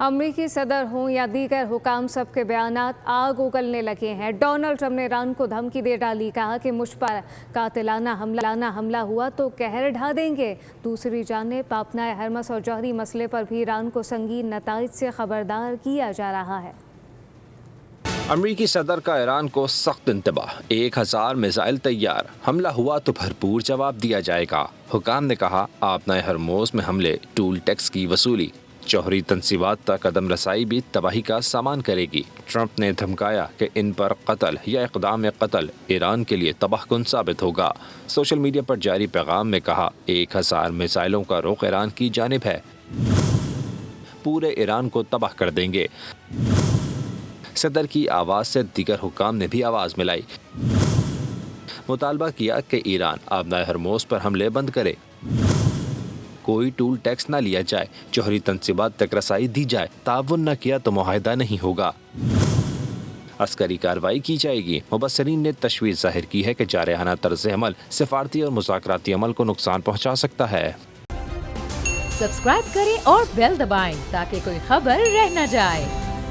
अमरीकी सदर हों या दीगर हुकाम, सबके बयानात आग उगलने लगे हैं। डोनाल्ड ट्रंप ने ईरान को धमकी दे डाली, कहा कि मुझ पर कातिलाना हमला हुआ तो कहर ढा देंगे। दूसरी जानिब पापनाए हरमस और जौहरी मसले पर भी ईरान को संगीन नताइज से खबरदार किया जा रहा है। अमरीकी सदर का ईरान को सख्त इंतबाह, 1000 मिसाइल तैयार, हमला हुआ तो भरपूर जवाब दिया जाएगा। हुकाम ने कहा आपनाए हरमोज में हमले, टूल टैक्स की वसूली, जौहरी तंसीबात तक कदम रसाई भी तबाही का सामान करेगी। ट्रंप ने धमकाया कि इन पर कत्ल या इक़दाम कत्ल ईरान के लिए तबाहकुन साबित होगा। सोशल मीडिया पर जारी पैगाम में कहा 1000 मिसाइलों का रुख ईरान की जानिब है, पूरे ईरान को तबाह कर देंगे। सदर की आवाज़ से दीगर हुकाम ने भी आवाज़ मिलाई, मुतालबा किया कि ईरान आपनाए हरमोज पर हमले बंद करे, कोई टूल टैक्स ना लिया जाए, जौहरी तंसीबात तक रसाई दी जाए, ताउन न किया तो मुआहिदा नहीं होगा, अस्करी कार्रवाई की जाएगी। मुबस्सरीन ने तशवीश जाहिर की है कि जारहाना तर्ज अमल सिफारती और मुज़ाकराती अमल को नुकसान पहुँचा सकता है। सब्सक्राइब करें और बेल दबाएं ताकि कोई खबर रह न जाए।